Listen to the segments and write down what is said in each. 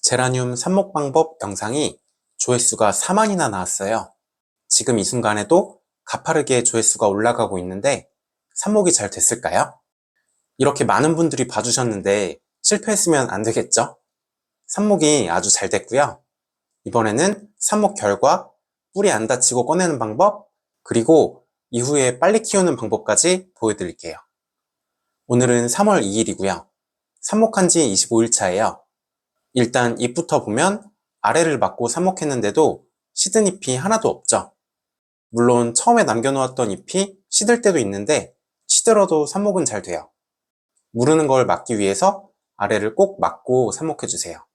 제라늄 삽목 방법 영상이 조회수가 4만이나 나왔어요. 지금 이 순간에도 가파르게 조회수가 올라가고 있는데 삽목이 잘 됐을까요? 이렇게 많은 분들이 봐주셨는데 실패했으면 안 되겠죠? 삽목이 아주 잘 됐고요. 이번에는 삽목 결과, 뿌리 안 다치고 꺼내는 방법, 그리고 이후에 빨리 키우는 방법까지 보여드릴게요. 오늘은 3월 2일이고요. 삽목한 지 25일 차예요. 일단 잎부터 보면 아래를 막고 삽목했는데도 시든 잎이 하나도 없죠. 물론 처음에 남겨놓았던 잎이 시들 때도 있는데 시들어도 삽목은 잘 돼요. 무르는 걸 막기 위해서 아래를 꼭 막고 삽목해주세요.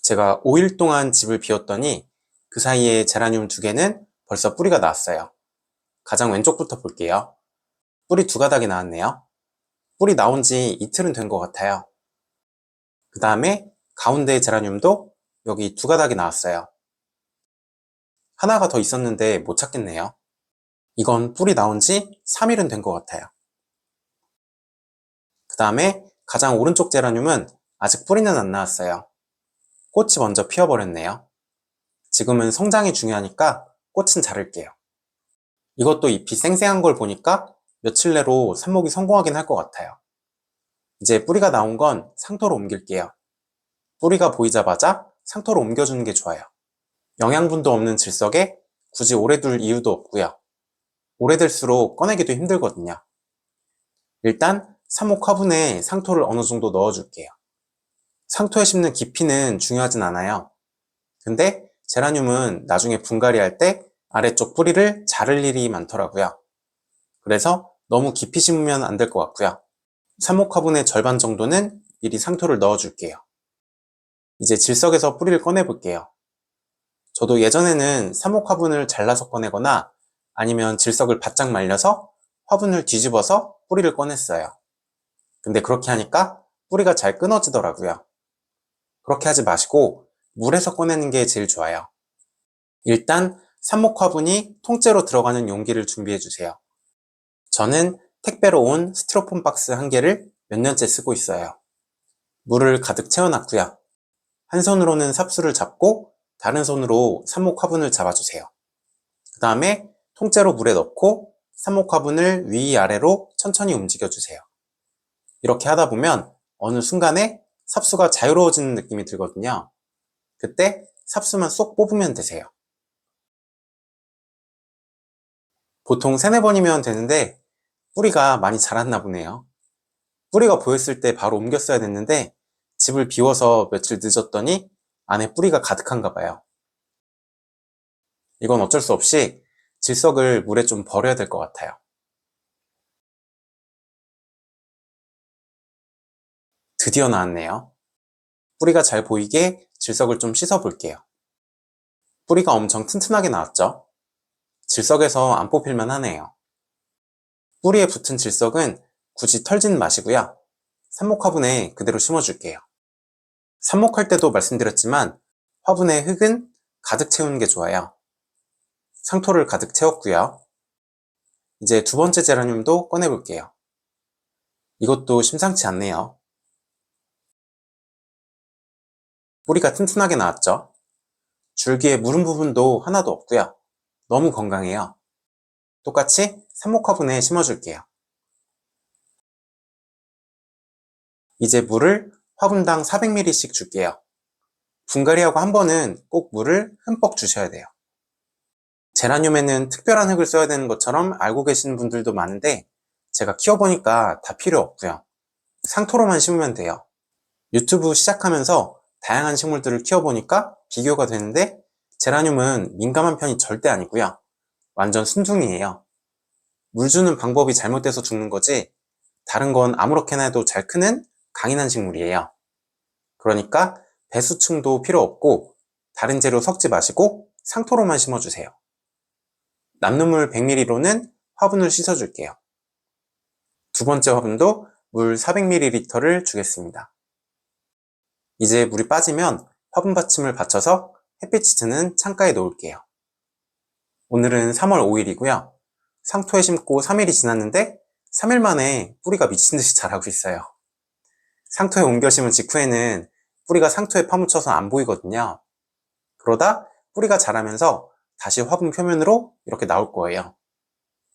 제가 5일 동안 집을 비웠더니 그 사이에 제라늄 2개는 벌써 뿌리가 나왔어요. 가장 왼쪽부터 볼게요. 뿌리 2가닥이 나왔네요. 뿌리 나온 지 이틀은 된 것 같아요. 그 다음에 가운데 제라늄도 여기 2가닥이 나왔어요. 하나가 더 있었는데 못 찾겠네요. 이건 뿌리 나온 지 3일은 된 것 같아요. 그 다음에 가장 오른쪽 제라늄은 아직 뿌리는 안 나왔어요. 꽃이 먼저 피어버렸네요. 지금은 성장이 중요하니까 꽃은 자를게요. 이것도 잎이 쌩쌩한 걸 보니까 며칠 내로 삽목이 성공하긴 할 것 같아요. 이제 뿌리가 나온 건 상토로 옮길게요. 뿌리가 보이자마자 상토로 옮겨주는 게 좋아요. 영양분도 없는 질석에 굳이 오래 둘 이유도 없고요. 오래될수록 꺼내기도 힘들거든요. 일단 삽목 화분에 상토를 어느 정도 넣어줄게요. 상토에 심는 깊이는 중요하진 않아요. 근데 제라늄은 나중에 분갈이 할 때 아래쪽 뿌리를 자를 일이 많더라고요. 그래서 너무 깊이 심으면 안 될 것 같고요. 삽목 화분의 절반 정도는 미리 상토를 넣어줄게요. 이제 질석에서 뿌리를 꺼내볼게요. 저도 예전에는 삽목 화분을 잘라서 꺼내거나 아니면 질석을 바짝 말려서 화분을 뒤집어서 뿌리를 꺼냈어요. 근데 그렇게 하니까 뿌리가 잘 끊어지더라고요. 그렇게 하지 마시고 물에서 꺼내는 게 제일 좋아요. 일단 삽목 화분이 통째로 들어가는 용기를 준비해 주세요. 저는 택배로 온 스티로폼 박스 1개를 몇 년째 쓰고 있어요. 물을 가득 채워놨고요. 한 손으로는 삽수를 잡고 다른 손으로 삽목 화분을 잡아주세요. 그 다음에 통째로 물에 넣고 삽목 화분을 위아래로 천천히 움직여주세요. 이렇게 하다 보면 어느 순간에 삽수가 자유로워지는 느낌이 들거든요. 그때 삽수만 쏙 뽑으면 되세요. 보통 3-4번이면 되는데 뿌리가 많이 자랐나 보네요. 뿌리가 보였을 때 바로 옮겼어야 됐는데 집을 비워서 며칠 늦었더니 안에 뿌리가 가득한가 봐요. 이건 어쩔 수 없이 질석을 물에 좀 버려야 될 것 같아요. 드디어 나왔네요. 뿌리가 잘 보이게 질석을 좀 씻어 볼게요. 뿌리가 엄청 튼튼하게 나왔죠? 질석에서 안 뽑힐만 하네요. 뿌리에 붙은 질석은 굳이 털지는 마시고요. 삽목 화분에 그대로 심어줄게요. 삽목할 때도 말씀드렸지만 화분에 흙은 가득 채우는 게 좋아요. 상토를 가득 채웠고요. 이제 2번째 제라늄도 꺼내볼게요. 이것도 심상치 않네요. 뿌리가 튼튼하게 나왔죠? 줄기에 무른 부분도 하나도 없고요. 너무 건강해요. 똑같이 삽목 화분에 심어줄게요. 이제 물을 화분당 400ml씩 줄게요. 분갈이하고 한 번은 꼭 물을 흠뻑 주셔야 돼요. 제라늄에는 특별한 흙을 써야 되는 것처럼 알고 계시는 분들도 많은데 제가 키워보니까 다 필요 없고요. 상토로만 심으면 돼요. 유튜브 시작하면서 다양한 식물들을 키워보니까 비교가 되는데 제라늄은 민감한 편이 절대 아니고요. 완전 순둥이에요. 물 주는 방법이 잘못돼서 죽는 거지 다른 건 아무렇게나 해도 잘 크는 강인한 식물이에요. 그러니까 배수층도 필요 없고 다른 재료 섞지 마시고 상토로만 심어주세요. 남는 물 100ml로는 화분을 씻어줄게요. 2번째 화분도 물 400ml를 주겠습니다. 이제 물이 빠지면 화분 받침을 받쳐서 햇빛이 드는 창가에 놓을게요. 오늘은 3월 5일이고요. 상토에 심고 3일이 지났는데 3일 만에 뿌리가 미친듯이 자라고 있어요. 상토에 옮겨 심은 직후에는 뿌리가 상토에 파묻혀서 안 보이거든요. 그러다 뿌리가 자라면서 다시 화분 표면으로 이렇게 나올 거예요.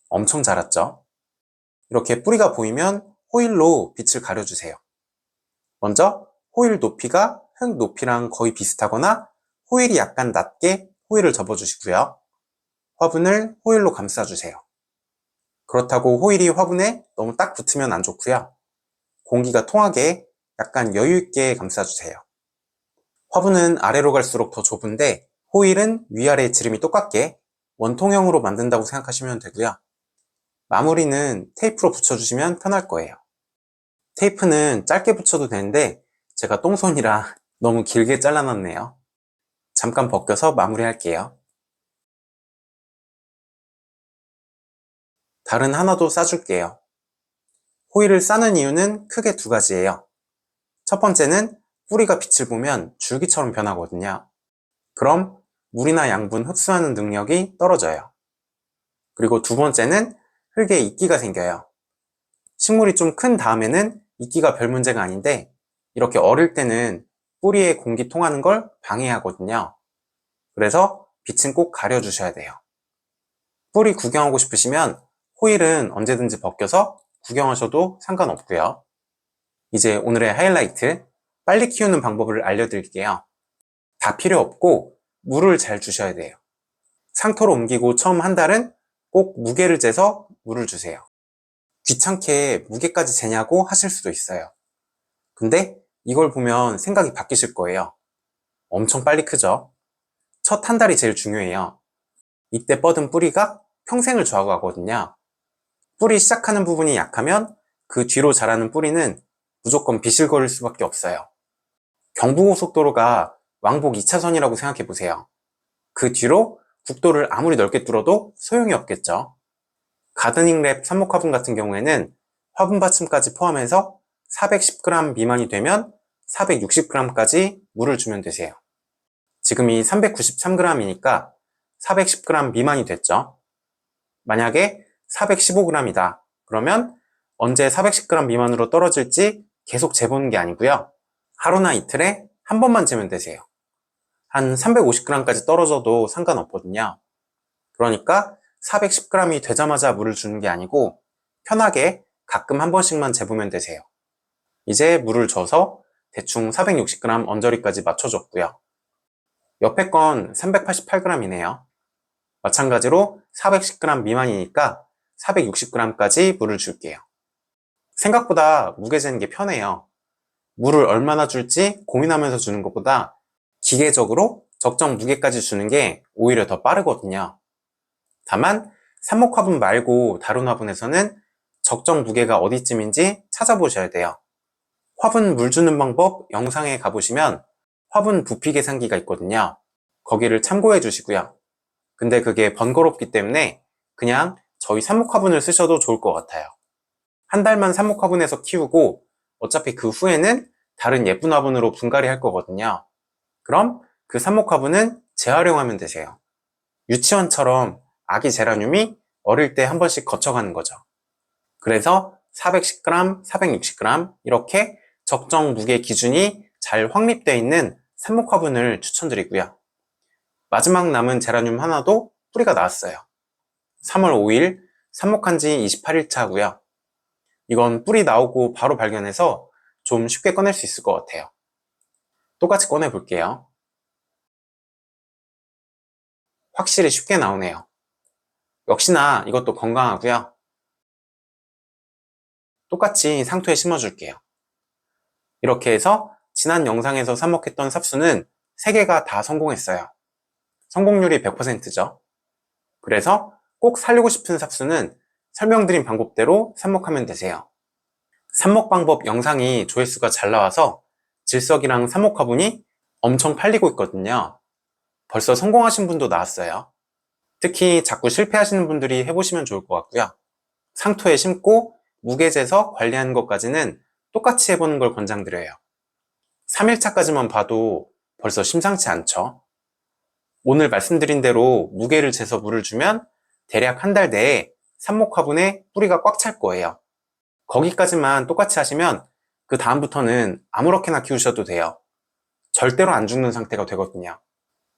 엄청 자랐죠? 이렇게 뿌리가 보이면 호일로 빛을 가려주세요. 먼저 호일 높이가 흙 높이랑 거의 비슷하거나 호일이 약간 낮게 호일을 접어주시고요. 화분을 호일로 감싸주세요. 그렇다고 호일이 화분에 너무 딱 붙으면 안 좋고요. 공기가 통하게 약간 여유 있게 감싸주세요. 화분은 아래로 갈수록 더 좁은데 호일은 위아래 지름이 똑같게 원통형으로 만든다고 생각하시면 되고요. 마무리는 테이프로 붙여주시면 편할 거예요. 테이프는 짧게 붙여도 되는데 제가 똥손이라 너무 길게 잘라놨네요. 잠깐 벗겨서 마무리할게요. 달은 하나도 싸줄게요. 호일을 싸는 이유는 크게 두 가지예요. 첫 번째는 뿌리가 빛을 보면 줄기처럼 변하거든요. 그럼 물이나 양분 흡수하는 능력이 떨어져요. 그리고 두 번째는 흙에 이끼가 생겨요. 식물이 좀 큰 다음에는 이끼가 별 문제가 아닌데 이렇게 어릴 때는 뿌리에 공기 통하는 걸 방해하거든요. 그래서 빛은 꼭 가려주셔야 돼요. 뿌리 구경하고 싶으시면 호일은 언제든지 벗겨서 구경하셔도 상관없고요. 이제 오늘의 하이라이트, 빨리 키우는 방법을 알려드릴게요. 다 필요 없고 물을 잘 주셔야 돼요. 상토로 옮기고 처음 한 달은 꼭 무게를 재서 물을 주세요. 귀찮게 무게까지 재냐고 하실 수도 있어요. 근데 이걸 보면 생각이 바뀌실 거예요. 엄청 빨리 크죠? 첫 한 달이 제일 중요해요. 이때 뻗은 뿌리가 평생을 좌우하거든요. 뿌리 시작하는 부분이 약하면 그 뒤로 자라는 뿌리는 무조건 비실거릴 수밖에 없어요. 경부고속도로가 왕복 2차선이라고 생각해 보세요. 그 뒤로 국도를 아무리 넓게 뚫어도 소용이 없겠죠. 가드닝랩 삽목 화분 같은 경우에는 화분 받침까지 포함해서 410g 미만이 되면 460g까지 물을 주면 되세요. 지금이 393g이니까 410g 미만이 됐죠. 만약에 415g이다. 그러면 언제 410g 미만으로 떨어질지 계속 재보는 게 아니고요. 하루나 이틀에 한 번만 재면 되세요. 한 350g까지 떨어져도 상관없거든요. 그러니까 410g이 되자마자 물을 주는 게 아니고 편하게 가끔 한 번씩만 재보면 되세요. 이제 물을 줘서 대충 460g 언저리까지 맞춰줬고요. 옆에 건 388g이네요. 마찬가지로 410g 미만이니까 460g까지 물을 줄게요. 생각보다 무게 재는 게 편해요. 물을 얼마나 줄지 고민하면서 주는 것보다 기계적으로 적정 무게까지 주는 게 오히려 더 빠르거든요. 다만 삽목 화분 말고 다른 화분에서는 적정 무게가 어디쯤인지 찾아보셔야 돼요. 화분 물 주는 방법 영상에 가보시면 화분 부피 계산기가 있거든요. 거기를 참고해 주시고요. 근데 그게 번거롭기 때문에 그냥 저희 삽목 화분을 쓰셔도 좋을 것 같아요. 한 달만 삽목 화분에서 키우고 어차피 그 후에는 다른 예쁜 화분으로 분갈이 할 거거든요. 그럼 그 삽목 화분은 재활용하면 되세요. 유치원처럼 아기 제라늄이 어릴 때 한 번씩 거쳐가는 거죠. 그래서 410g, 460g 이렇게 적정 무게 기준이 잘 확립되어 있는 삽목 화분을 추천드리고요. 마지막 남은 제라늄 하나도 뿌리가 나왔어요. 3월 5일 삽목한 지 28일 차고요. 이건 뿌리 나오고 바로 발견해서 좀 쉽게 꺼낼 수 있을 것 같아요. 똑같이 꺼내 볼게요. 확실히 쉽게 나오네요. 역시나 이것도 건강하고요. 똑같이 상토에 심어줄게요. 이렇게 해서 지난 영상에서 삽목했던 삽수는 3개가 다 성공했어요. 성공률이 100%죠. 그래서 꼭 살리고 싶은 삽수는 설명드린 방법대로 삽목하면 되세요. 삽목 방법 영상이 조회수가 잘 나와서 질석이랑 삽목 화분이 엄청 팔리고 있거든요. 벌써 성공하신 분도 나왔어요. 특히 자꾸 실패하시는 분들이 해보시면 좋을 것 같고요. 상토에 심고 무게 재서 관리하는 것까지는 똑같이 해보는 걸 권장드려요. 3일차까지만 봐도 벌써 심상치 않죠. 오늘 말씀드린 대로 무게를 재서 물을 주면 대략 한 달 내에 삽목 화분에 뿌리가 꽉 찰 거예요. 거기까지만 똑같이 하시면 그 다음부터는 아무렇게나 키우셔도 돼요. 절대로 안 죽는 상태가 되거든요.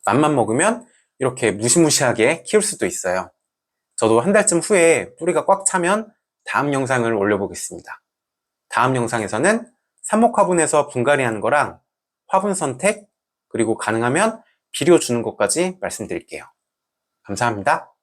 맘만 먹으면 이렇게 무시무시하게 키울 수도 있어요. 저도 한 달쯤 후에 뿌리가 꽉 차면 다음 영상을 올려보겠습니다. 다음 영상에서는 삽목 화분에서 분갈이 하는 거랑 화분 선택, 그리고 가능하면 비료 주는 것까지 말씀드릴게요. 감사합니다.